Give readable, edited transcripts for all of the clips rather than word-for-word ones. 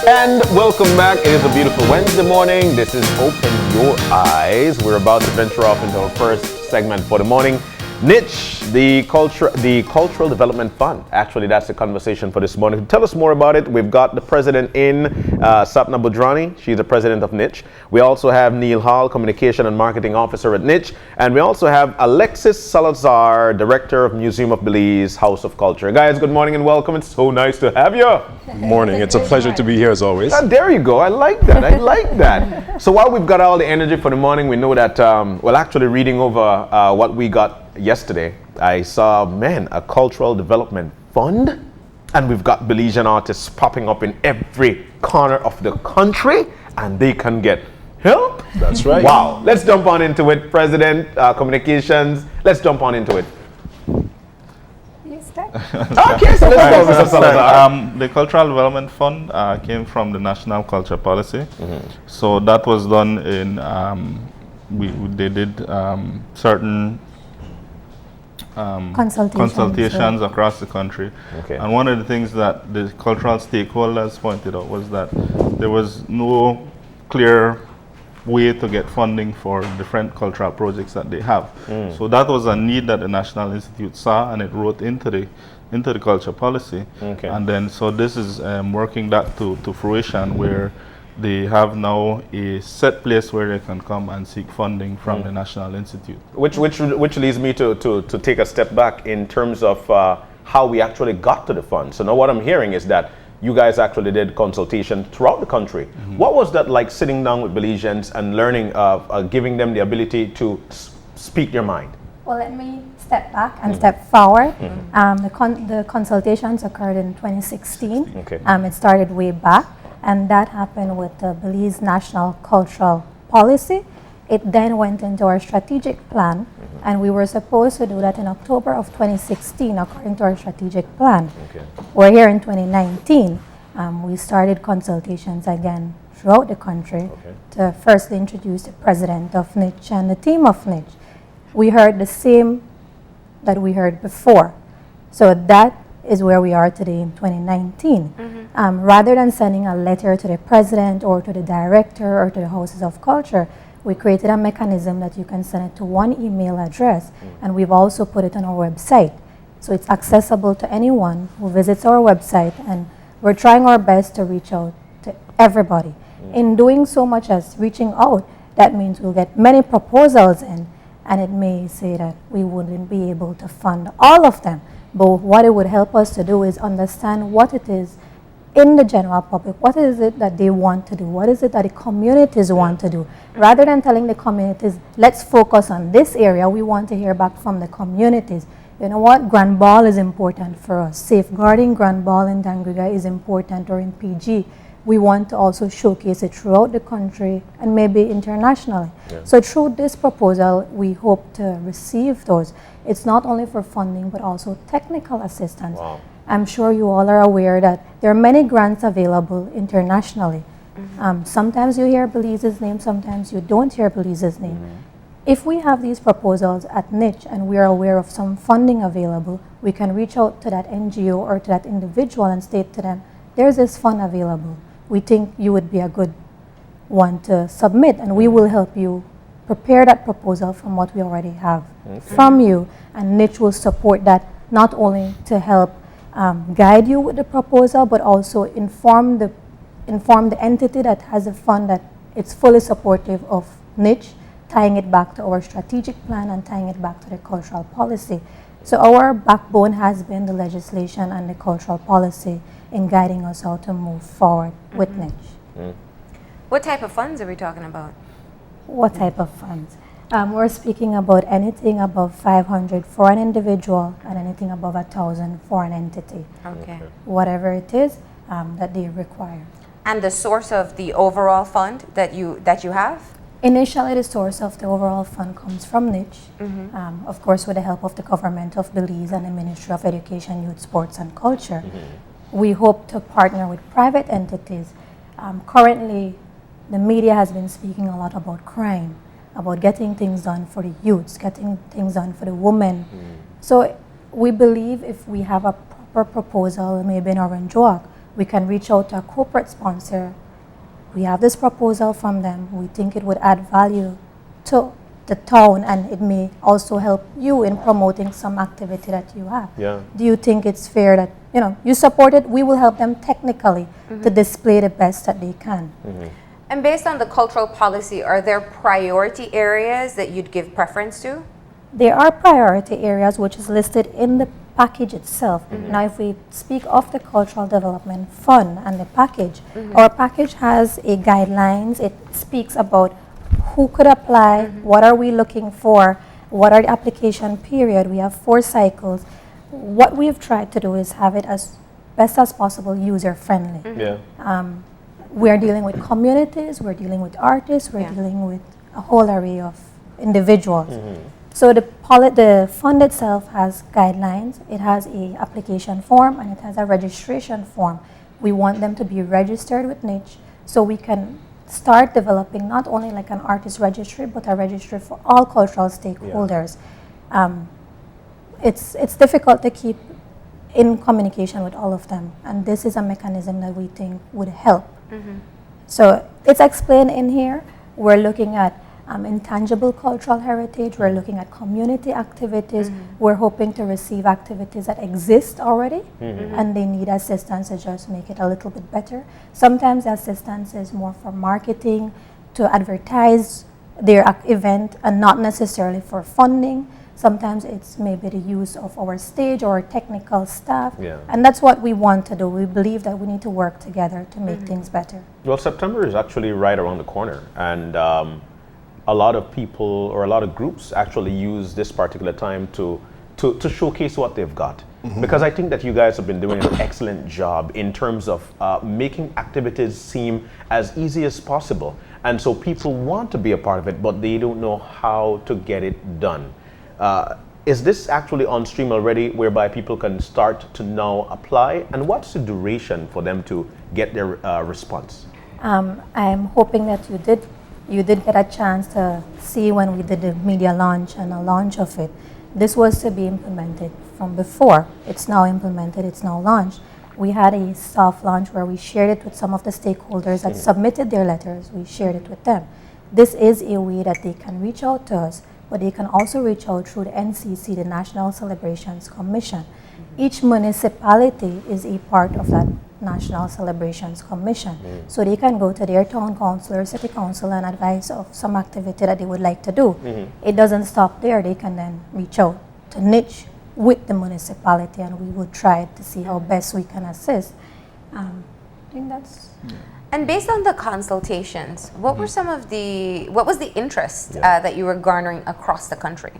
And welcome back. It is a beautiful Wednesday morning. This is Open Your Eyes. We're about to venture off into our first segment for the morning. NICH, the Cultural Development Fund. Actually, that's the conversation for this morning. To tell us more about it, we've got the president in, Sapna Budhrani. She's the president of NICH. We also have Neil Hall, Communication and Marketing Officer at NICH. And we also have Alexis Salazar, Director of Museum of Belize, House of Culture. Guys, good morning and welcome. It's so nice to have you. Good morning. It's a pleasure to be here as always. There you go. I like that. I like that. So while we've got all the energy for the morning, we know that, well, actually reading over what we got yesterday, I saw, a cultural development fund, and we've got Belizean artists popping up in every corner of the country, and they can get help. That's right. Wow. Let's jump on into it. President, Communications, let's jump on into it. You start. Okay, so let's go, Mr. Salazar. The Cultural Development Fund came from the National Culture Policy. So that was done in, they did certain consultations across the country. Okay. And one of the things that the cultural stakeholders pointed out was that there was no clear way to get funding for different cultural projects that they have. So that was a need that the National Institute saw, and it wrote into the culture policy. Okay. And then so this is working that to fruition, where they have now a set place where they can come and seek funding from the National Institute. Which leads me to take a step back in terms of how we actually got to the fund. So now what I'm hearing is that you guys actually did consultation throughout the country. What was that like, sitting down with Belizeans and learning, giving them the ability to speak their mind? Well, let me step back and step forward. The consultations occurred in 2016. Okay. It started way back, and that happened with the Belize National Cultural Policy. It then went into our strategic plan, and we were supposed to do that in October of 2016 according to our strategic plan. Okay. We're here in 2019. We started consultations again throughout the country to firstly introduce the president of NICH and the team of NICH. We heard the same that we heard before. So that is where we are today in 2019. Rather than sending a letter to the president or to the director or to the houses of culture, we created a mechanism that you can send it to one email address, and we've also put it on our website. So it's accessible to anyone who visits our website, and we're trying our best to reach out to everybody. In doing so much as reaching out, that means we'll get many proposals in, and it may say that we wouldn't be able to fund all of them. But what it would help us to do is understand what it is in the general public. What is it that they want to do? What is it that the communities want to do? Rather than telling the communities, let's focus on this area, we want to hear back from the communities. You know what? Grand Ball is important for us. Safeguarding Grand Ball in Dangriga is important, or in PG. We want to also showcase it throughout the country and maybe internationally. So through this proposal, we hope to receive those. It's not only for funding, but also technical assistance. Wow. I'm sure you all are aware that there are many grants available internationally. Sometimes you hear Belize's name, sometimes you don't hear Belize's name. If we have these proposals at NICH and we are aware of some funding available, we can reach out to that NGO or to that individual and state to them, there's this fund available. We think you would be a good one to submit, and we will help you prepare that proposal from what we already have from you, and NICH will support that, not only to help guide you with the proposal, but also inform the entity that has a fund that it's fully supportive of NICH, tying it back to our strategic plan and tying it back to the cultural policy. So our backbone has been the legislation and the cultural policy in guiding us how to move forward with NICH. What type of funds are we talking about? What type of funds? We're speaking about anything above 500 for an individual and anything above 1,000 for an entity. Okay. Whatever it is that they require. And the source of the overall fund that you have? Initially, the source of the overall fund comes from NICH, of course with the help of the government of Belize and the Ministry of Education, Youth, Sports and Culture. We hope to partner with private entities. Currently, the media has been speaking a lot about crime, about getting things done for the youths, getting things done for the women. So we believe if we have a proper proposal, maybe in Orange Walk, We can reach out to a corporate sponsor. We have this proposal from them. We think it would add value to the town, and it may also help you in promoting some activity that you have. Yeah. Do you think it's fair that, you support it? We will help them technically to display the best that they can. And based on the cultural policy, are there priority areas that you'd give preference to? There are priority areas which is listed in the package itself. Now, if we speak of the Cultural Development Fund and the package, our package has a guidelines. It speaks about who could apply, what are we looking for, what are the application period. We have 4 cycles. What we've tried to do is have it as best as possible user-friendly. Yeah. We're dealing with communities, we're dealing with artists, we're dealing with a whole array of individuals. So the fund itself has guidelines, it has a application form, and it has a registration form. We want them to be registered with NICH so we can start developing not only like an artist registry, but a registry for all cultural stakeholders. It's difficult to keep in communication with all of them, and this is a mechanism that we think would help. So it's explained in here. We're looking at intangible cultural heritage. We're looking at community activities. We're hoping to receive activities that exist already, and they need assistance to just make it a little bit better. Sometimes the assistance is more for marketing, to advertise their event, and not necessarily for funding. Sometimes it's maybe the use of our stage or technical staff. And that's what we want to do. We believe that we need to work together to make things better. Well, September is actually right around the corner, and a lot of people or a lot of groups actually use this particular time to showcase what they've got. Because I think that you guys have been doing an excellent job in terms of making activities seem as easy as possible. And so people want to be a part of it, but they don't know how to get it done. Is this actually on stream already, whereby people can start to now apply? And what's the duration for them to get their response? I'm hoping that you did get a chance to see when we did the media launch and a launch of it. This was to be implemented from before. It's now implemented, it's now launched. We had a soft launch where we shared it with some of the stakeholders that submitted their letters. We shared it with them. This is a way that they can reach out to us, but they can also reach out through the NCC, the National Celebrations Commission. Each municipality is a part of that National Celebrations Commission. So they can go to their town council or city council and advise of some activity that they would like to do. It doesn't stop there. They can then reach out to NICH with the municipality, and we would try to see how best we can assist. I think that's... And based on the consultations, what were what was the interest that you were garnering across the country?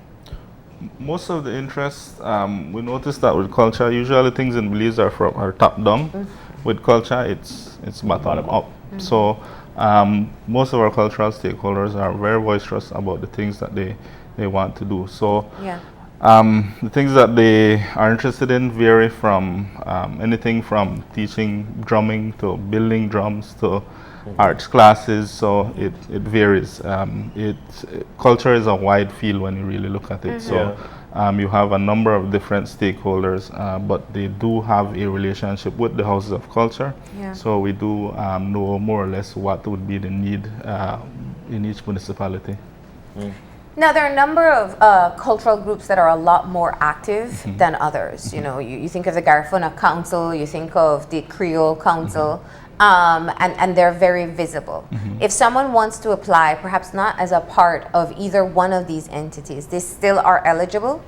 Most of the interest, we noticed that with culture, usually things in Belize are top down. With culture, it's bottom up. So most of our cultural stakeholders are very boisterous about the things that they want to do. So the things that they are interested in vary from anything from teaching drumming to building drums to arts classes. So it varies. Culture is a wide field when you really look at it. So you have a number of different stakeholders, but they do have a relationship with the houses of culture. So we do know more or less what would be the need in each municipality. Now, there are a number of cultural groups that are a lot more active than others. You know, you think of the Garifuna Council, you think of the Creole Council, and they're very visible. If someone wants to apply, perhaps not as a part of either one of these entities, they still are eligible?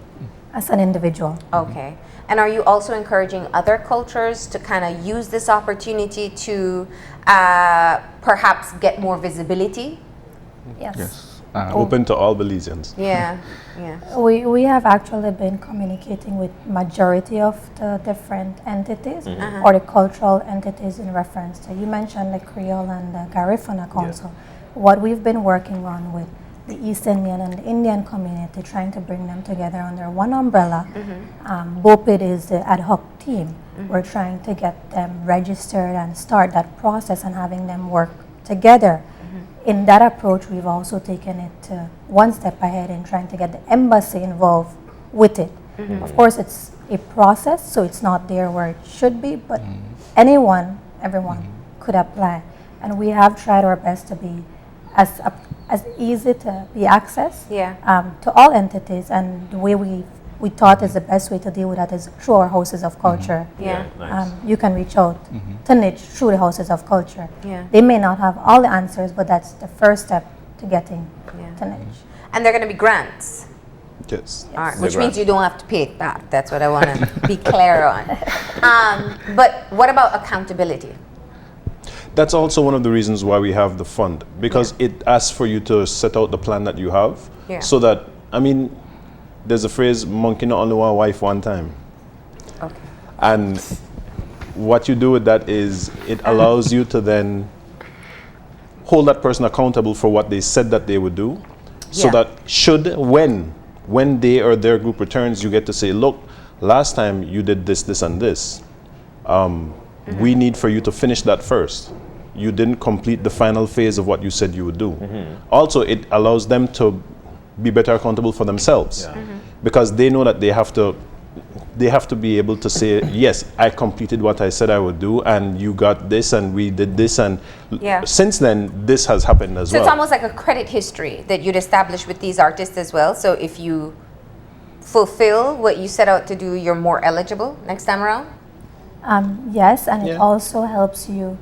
As an individual. Okay. And are you also encouraging other cultures to kind of use this opportunity to perhaps get more visibility? Yes. Open to all Belizeans. We have actually been communicating with majority of the different entities or the cultural entities in reference to, you mentioned the Creole and the Garifuna Council. What we've been working on with the East Indian and the Indian community, trying to bring them together under one umbrella. BOPID is the ad hoc team. We're trying to get them registered and start that process and having them work together. In that approach, we've also taken it one step ahead in trying to get the embassy involved with it. Of course, it's a process, so it's not there where it should be, but anyone everyone could apply. And we have tried our best to be as easy to be accessed to all entities, and the way we thought is the best way to deal with that is through our houses of culture. Nice. You can reach out to NICH through the houses of culture. Yeah. They may not have all the answers, but that's the first step to getting to NICH. And they're going to be grants. Yes. All right, The which grant. means you don't have to pay it back. That's what I want to be clear on. But what about accountability? That's also one of the reasons why we have the fund, because it asks for you to set out the plan that you have, so that, I mean, there's a phrase, monkey not only one wife one time. Okay. And what you do with that is it allows you to then hold that person accountable for what they said that they would do, so that when they or their group returns, you get to say, look, last time you did this, this, and this. We need for you to finish that first. You didn't complete the final phase of what you said you would do. Also, it allows them to be better accountable for themselves, because they know that they have to be able to say, yes, I completed what I said I would do, and you got this, and we did this, and since then, this has happened as well. So it's almost like a credit history that you'd establish with these artists as well. So if you fulfill what you set out to do, you're more eligible next time around? Yes, and it also helps you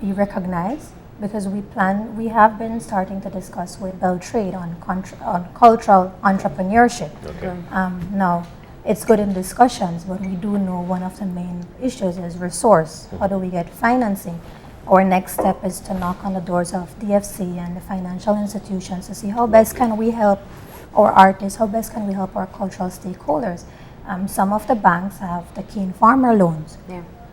be recognized, because we have been starting to discuss with Beltrade on cultural entrepreneurship. Now, it's good in discussions, but we do know one of the main issues is resource. How do we get financing? Our next step is to knock on the doors of DFC and the financial institutions to see how best can we help our artists, how best can we help our cultural stakeholders. Some of the banks have the cane farmer loans.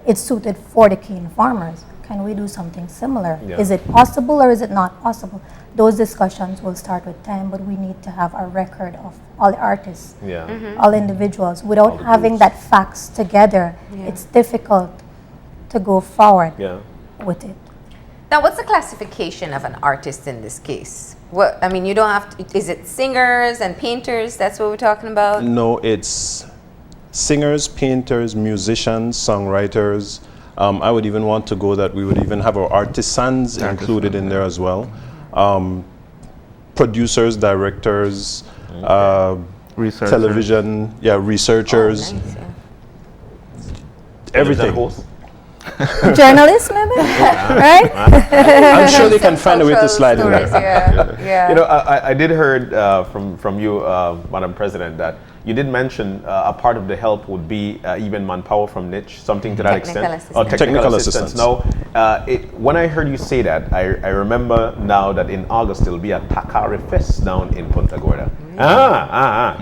It's suited for the cane farmers. Can we do something similar? Is it possible or is it not possible? Those discussions will start with time, but we need to have a record of all the artists, all individuals. Without having that facts together, it's difficult to go forward with it. Now, what's the classification of an artist in this case? What, I mean, you don't have to, is it singers and painters? That's what we're talking about? No, it's singers, painters, musicians, songwriters. I would even want to go that we would even have our artisans included in there as well. Producers, directors, television, researchers, everything. Journalists, maybe? Right? I'm sure they can find a way to slide in there. You know, I did heard from you, Madam President, that you did mention a part of the help would be even manpower from NICH, something to that extent. Technical assistance. Now, when I heard you say that, I remember now that in August there will be a Takari Fest down in Punta Gorda.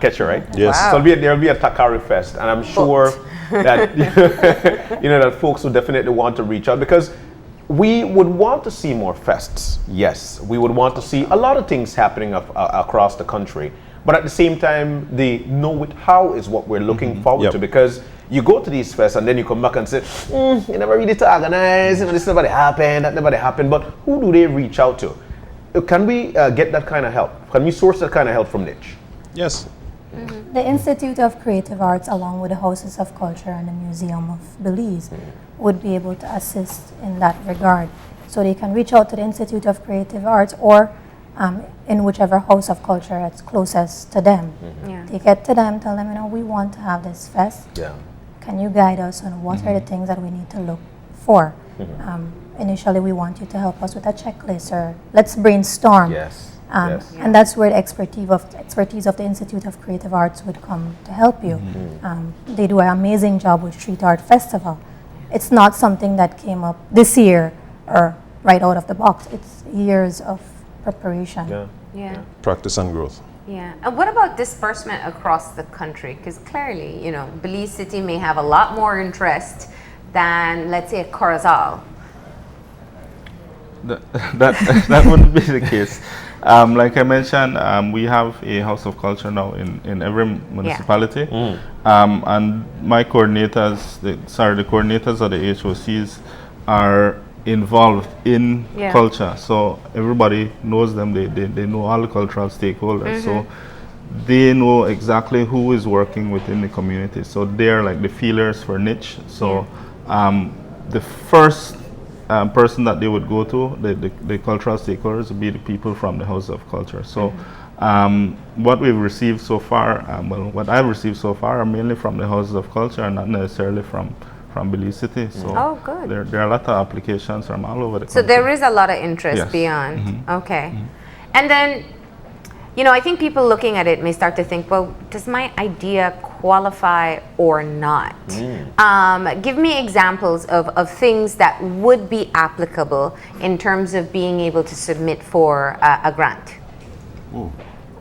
Catch you, right? Yes. Wow. So there'll be a Takari Fest, and I'm sure that that folks will definitely want to reach out, because we would want to see more fests. Yes, we would want to see a lot of things happening across the country. But at the same time, the know it how is what we're looking forward to, because you go to these fests and then you come back and say, you never really to organize, this never happened, that never happened. But who do they reach out to? Can we get that kind of help? Can we source that kind of help from NICH? Yes. The Institute of Creative Arts, along with the Houses of Culture and the Museum of Belize, would be able to assist in that regard. So they can reach out to the Institute of Creative Arts or in whichever house of culture that's closest to them. They get to them, tell them, we want to have this fest. Can you guide us on what are the things that we need to look for? Initially, we want you to help us with a checklist, or let's brainstorm. And that's where the expertise of the Institute of Creative Arts would come to help you. They do an amazing job with Street Art Festival. It's not something that came up this year or right out of the box. It's years of preparation. Practice and growth. And what about disbursement across the country? Because clearly, Belize City may have a lot more interest than, let's say, Corozal. That wouldn't be the case. Like I mentioned, we have a House of Culture now in every municipality. And my coordinators, the coordinators of the HOCs are involved in culture. So everybody knows them. They know all the cultural stakeholders. So they know exactly who is working within the community. So they're like the feelers for NICH. So the first person that they would go to, the cultural stakeholders, would be the people from the House of Culture. So what we've received so far, what I've received so far are mainly from the Houses of Culture and not necessarily from Belize City. So Oh, good. there are a lot of applications from all over the So country. there is a lot of interest Yes. beyond. Okay. And then, you know, I think people looking at it may start to think, well, does my idea qualify or not? Give me examples of things that would be applicable in terms of being able to submit for a grant.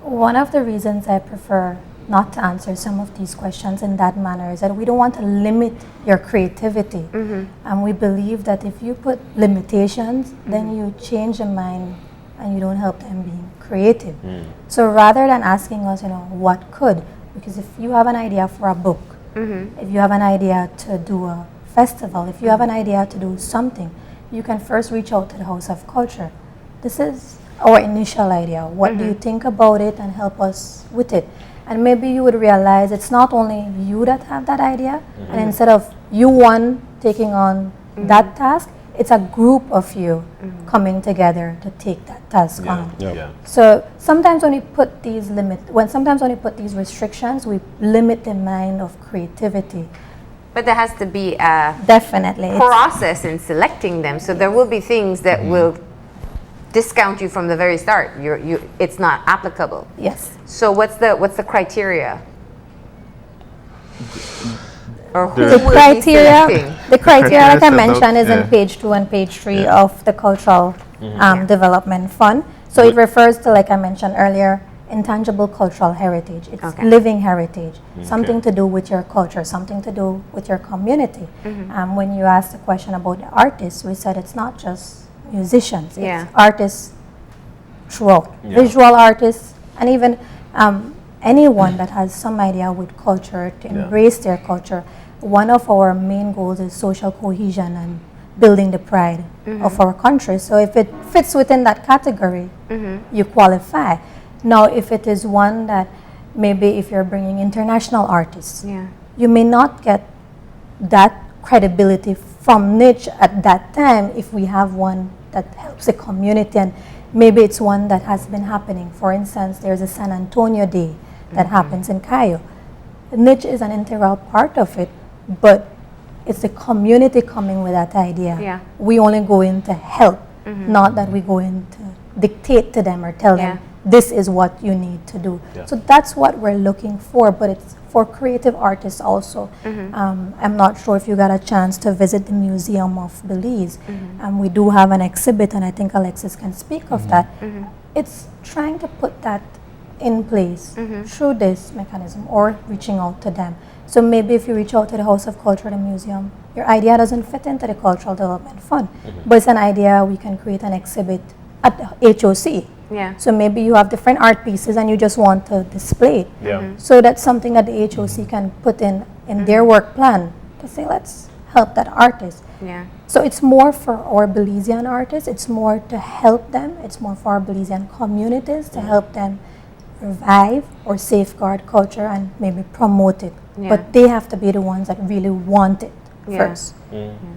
One of the reasons I prefer not to answer some of these questions in that manner is that we don't want to limit your creativity. And we believe that if you put limitations, then you change your mind and you don't help them being creative. So rather than asking us, you know, what could, because if you have an idea for a book, if you have an idea to do a festival, if you have an idea to do something, you can first reach out to the House of Culture. This is our initial idea. What do you think about it, and help us with it? And maybe you would realize it's not only you that have that idea, and instead of you one taking on that task, it's a group of you coming together to take that task on. So sometimes when we put these restrictions, we limit the mind of creativity. But there has to be a Definitely. process in selecting them. So there will be things that will discount you from the very start. It's not applicable. Yes. So what's the criteria? Or who The will be criteria, selecting? the criteria, like I set out, mentioned, is yeah. in page 2 and page 3 of the Cultural Development Fund. So it refers to, like I mentioned earlier, intangible cultural heritage. It's Okay. living heritage, something to do with your culture, something to do with your community. When you asked the question about the artists, we said it's not just musicians, Yeah. it's artists throughout, visual artists, and even anyone that has some idea with culture, to embrace their culture. One of our main goals is social cohesion and building the pride of our country. So if it fits within that category, you qualify. Now, if it is one that maybe if you're bringing international artists, Yeah. you may not get that credibility from NICH at that time if we have one that helps the community, and maybe it's one that has been happening. For instance, there's a San Antonio Day that happens in Cayo. NICH is an integral part of it, but it's the community coming with that idea. Yeah. We only go in to help, not that we go in to dictate to them or tell Yeah. them this is what you need to do. So that's what we're looking for, but it's for creative artists also. I'm not sure if you got a chance to visit the Museum of Belize. We do have an exhibit, and I think Alexis can speak of that. It's trying to put that in place through this mechanism or reaching out to them. So maybe if you reach out to the House of Culture, the museum, your idea doesn't fit into the Cultural Development Fund, but it's an idea we can create an exhibit at the HOC. Yeah. So maybe you have different art pieces and you just want to display it. So that's something that the HOC can put in their work plan to say, let's help that artist. Yeah. So it's more for our Belizean artists, it's more to help them, it's more for our Belizean communities to help them revive or safeguard culture and maybe promote it. Yeah. But they have to be the ones that really want it Yeah. first.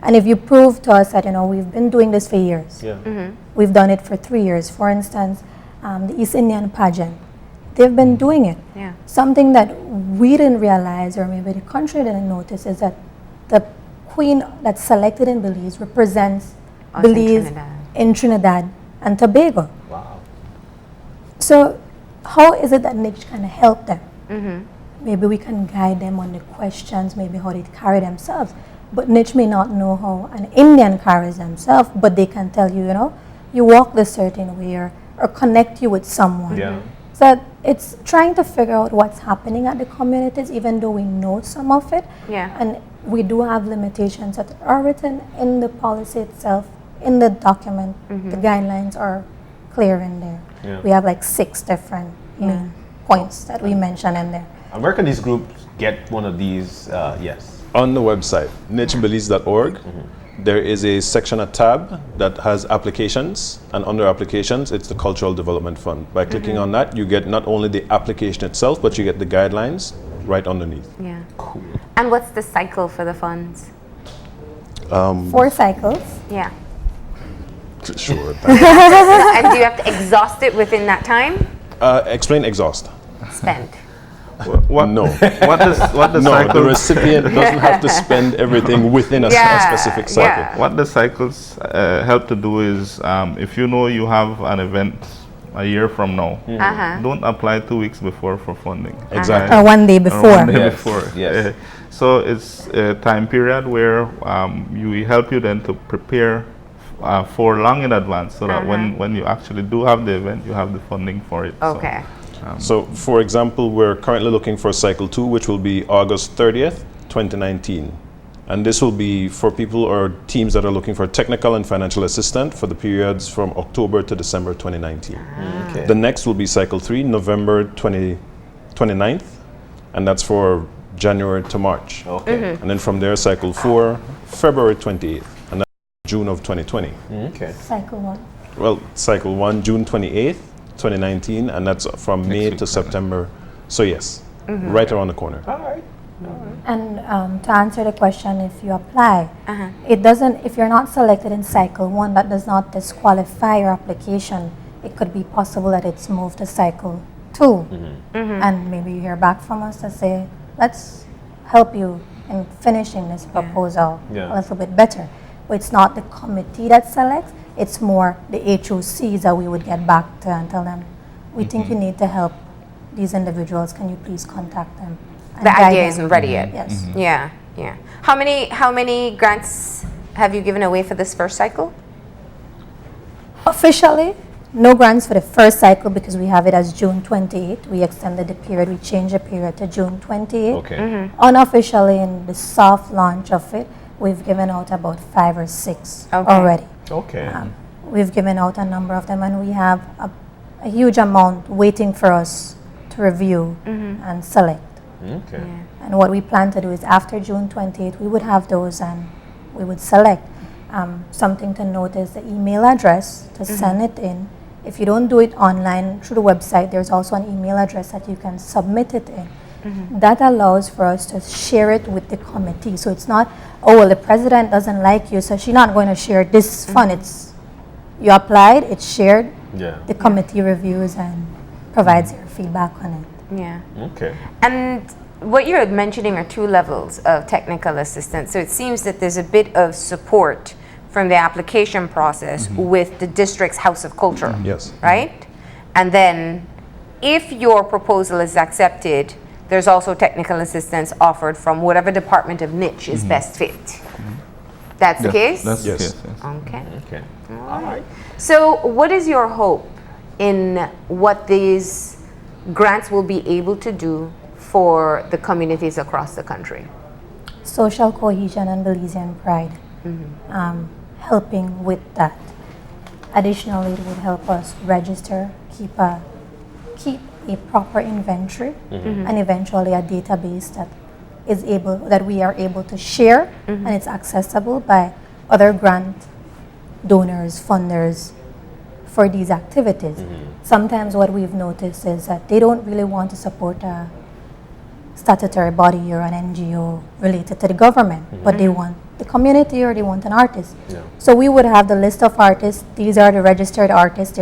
And if you prove to us that, you know, we've been doing this for years, we've done it for 3 years. For instance, the East Indian pageant, they've been doing it. Yeah. Something that we didn't realize, or maybe the country didn't notice, is that the queen that's selected in Belize represents Us in Belize Trinidad. in Trinidad and Tobago. Wow. So how is it that NICH can help them? Maybe we can guide them on the questions, maybe how they carry themselves. But NICH may not know how an Indian carries themselves, but they can tell you, you know, you walk this certain way, or connect you with someone. Yeah. So it's trying to figure out what's happening at the communities, even though we know some of it. Yeah. And we do have limitations that are written in the policy itself, in the document. The guidelines are clear in there. Yeah. We have like 6 different main points that we mention in there. And where can these groups get one of these? Yes. On the website, nichbelize.org, there is a section, a tab that has applications, and under applications, it's the Cultural Development Fund. By clicking on that, you get not only the application itself, but you get the guidelines right underneath. Yeah. Cool. And what's the cycle for the funds? 4 cycles. Yeah. Sure. And do you have to exhaust it within that time? Explain exhaust. Spend. What, No. what the No, cycle, the recipient doesn't have to spend everything within a specific cycle. yeah. what the cycles help to do is, if you know you have an event a year from now, don't apply 2 weeks before for funding. Exactly. Or one day Or before. one day Yes, before. yes. So it's a time period where we help you then to prepare for long in advance, so that when you actually do have the event, you have the funding for it. So, Okay. So, for example, we're currently looking for cycle 2, which will be August 30th, 2019. And this will be for people or teams that are looking for technical and financial assistance for the periods from October to December 2019. Okay. The next will be cycle 3, November 29th, and that's for January to March. Okay. And then from there, cycle 4, February 28th, and that's June of 2020. Okay. Cycle 1. Well, cycle 1, June 28th, 2019, and that's from May week, to September. So yes, right around the corner. All right. And to answer the question, if you apply, it doesn't, if you're not selected in cycle 1, that does not disqualify your application. It could be possible that it's moved to cycle 2. And maybe you hear back from us to say, let's help you in finishing this proposal Yeah. a little bit better. But it's not the committee that selects, it's more the HOCs that we would get back to and tell them, we think you need to help these individuals, can you please contact them? And The guide idea them. isn't ready yet. Yes. Yeah, yeah. How many grants have you given away for this first cycle? Officially, no grants for the first cycle because we have it as June 28. We extended the period, we changed the period to June 28. Okay. Unofficially, in the soft launch of it, we've given out about 5 or 6 Okay. already. Okay. We've given out a number of them, and we have a huge amount waiting for us to review and select. Okay. And what we plan to do is after June 28th, we would have those and we would select. Something to note is the email address to send it in. If you don't do it online through the website, there's also an email address that you can submit it in. That allows for us to share it with the committee. So it's not, oh, well, the president doesn't like you, so she's not going to share this fund. It's, you applied, it's shared, Yeah. the committee reviews and provides their feedback on it. Yeah. Okay. And what you're mentioning are 2 levels of technical assistance. So it seems that there's a bit of support from the application process with the district's House of Culture. Yes. Right? And then if your proposal is accepted, there's also technical assistance offered from whatever department of NICH is best fit. That's the case? That's the Yes. case, yes. Okay. Okay. All right. So what is your hope in what these grants will be able to do for the communities across the country? Social cohesion and Belizean pride, helping with that. Additionally, it would help us register, keep a proper inventory, and eventually a database that we are able to share, and it's accessible by other grant donors, funders for these activities. Sometimes what we've noticed is that they don't really want to support a statutory body or an NGO related to the government, but they want the community or they want an artist. Yeah. So we would have the list of artists. These are the registered artists.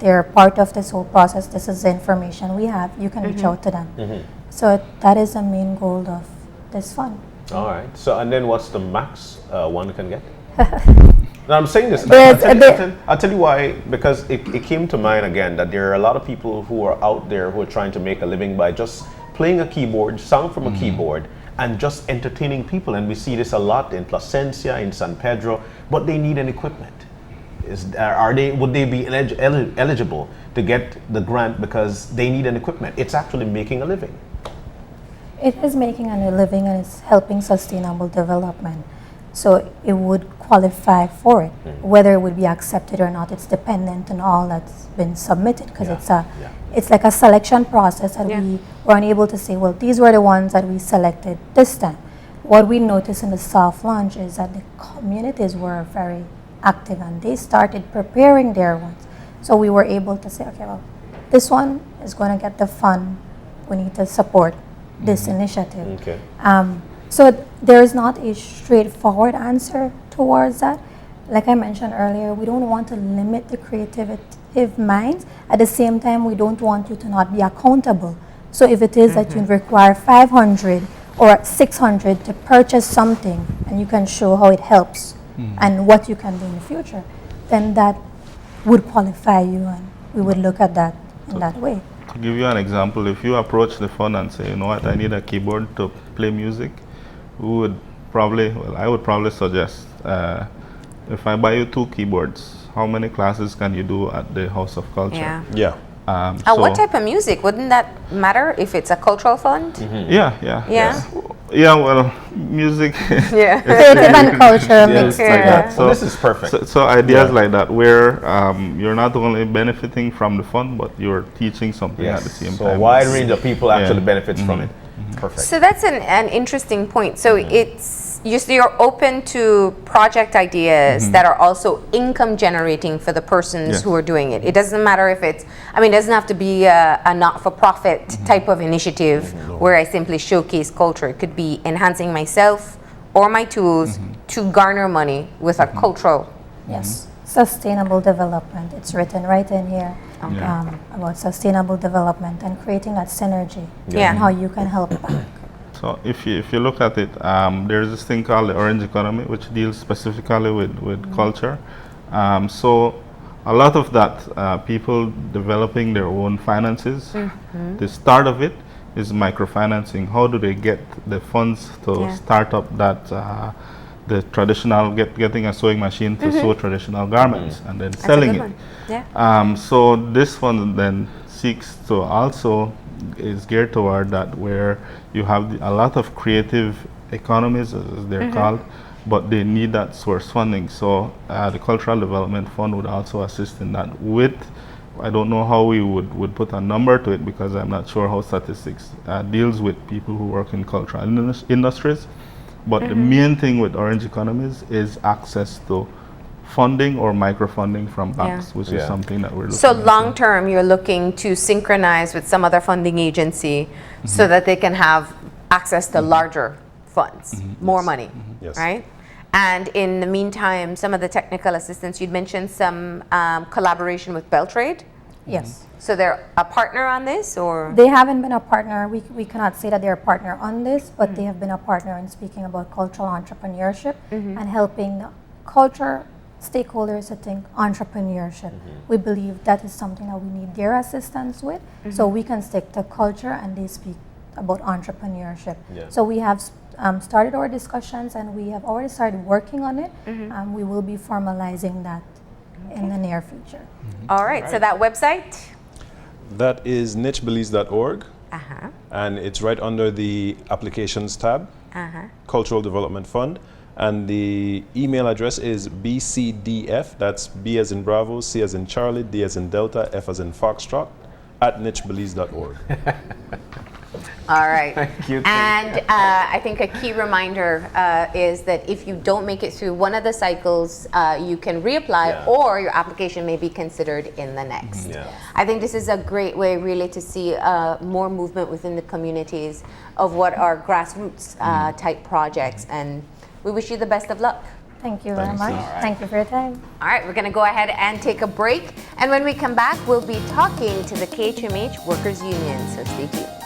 They're part of this whole process. This is the information we have. You can reach out to them. So that is the main goal of this fund. All right. So, and then what's the max one can get? Now, I'm saying this. I'll tell you why, because it came to mind again that there are a lot of people who are out there who are trying to make a living by just playing a keyboard, sound from a keyboard, and just entertaining people. And we see this a lot in Placencia, in San Pedro, but they need an equipment. Would they be eligible to get the grant because they need an equipment? It's actually making a living. It is making a living and it's helping sustainable development. So it would qualify for it. Whether it would be accepted or not, it's dependent on all that's been submitted because it's like a selection process that we were unable to say, well, these were the ones that we selected this time. What we noticed in the soft launch is that the communities were very active and they started preparing their ones. So we were able to say, okay, well, this one is going to get the fund. We need to support this initiative. Okay. So there is not a straightforward answer towards that. like I mentioned earlier, we don't want to limit the creative minds. At the same time, we don't want you to not be accountable. So if it is that you require 500 or 600 to purchase something, and you can show how it helps and what you can do in the future, then that would qualify you, and we would look at that in that way. To give you an example, if you approach the fund and say, you know what, I need a keyboard to play music, I would probably suggest, if I buy you 2 keyboards, how many classes can you do at the House of Culture? Yeah. Yeah. What type of music? Wouldn't that matter if it's a cultural fund? Yeah, well, music. Yeah. Creative and culture mixed like together. that. Well, this is perfect. So ideas like that, where you're not only benefiting from the fund, but you're teaching something at the same so time. a wide range of people actually benefits from it. Perfect. So that's an interesting point. So you're open to project ideas that are also income generating for the persons who are doing it. It doesn't matter if it doesn't have to be a not-for-profit type of initiative where I simply showcase culture. It could be enhancing myself or my tools to garner money with a cultural. Yes, sustainable development. It's written right in here about sustainable development and creating that synergy and how you can help back. So if you look at it, there's this thing called the Orange Economy, which deals specifically with culture. So a lot of that, people developing their own finances, the start of it is microfinancing. How do they get the funds to start up that, the traditional, getting a sewing machine to sew traditional garments and then selling it. Yeah. So this one then seeks to also is geared toward that, where you have a lot of creative economies, as they're called, but they need that source funding. So the Cultural Development Fund would also assist in that with, I don't know how we would put a number to it, because I'm not sure how statistics deals with people who work in cultural industries. But the main thing with Orange Economies is access to funding or microfunding from banks, which is something that we're looking So into. long term, you're looking to synchronize with some other funding agency so that they can have access to larger funds, more money, right? And in the meantime, some of the technical assistance, you'd mentioned some collaboration with Beltrade. Yes. So they're a partner on this, or? They haven't been a partner. We cannot say that they're a partner on this, but they have been a partner in speaking about cultural entrepreneurship and helping the culture stakeholders to think entrepreneurship. We believe that is something that we need their assistance with, so we can stick to culture and they speak about entrepreneurship. So we have started our discussions and we have already started working on it. We will be formalizing that in the near future. All right, so that website? That is nichbelize.org, and it's right under the applications tab, Cultural Development Fund. And the email address is bcdf, that's B as in Bravo, C as in Charlie, D as in Delta, F as in Foxtrot, @nichbelize.org. All right. Thank you. And I think a key reminder is that if you don't make it through one of the cycles, you can reapply or your application may be considered in the next. I think this is a great way really to see more movement within the communities of what are grassroots type projects, and we wish you the best of luck. Thank you very much. Thank you for your time. All right, we're going to go ahead and take a break. And when we come back, we'll be talking to the KHMH Workers Union. So stay tuned.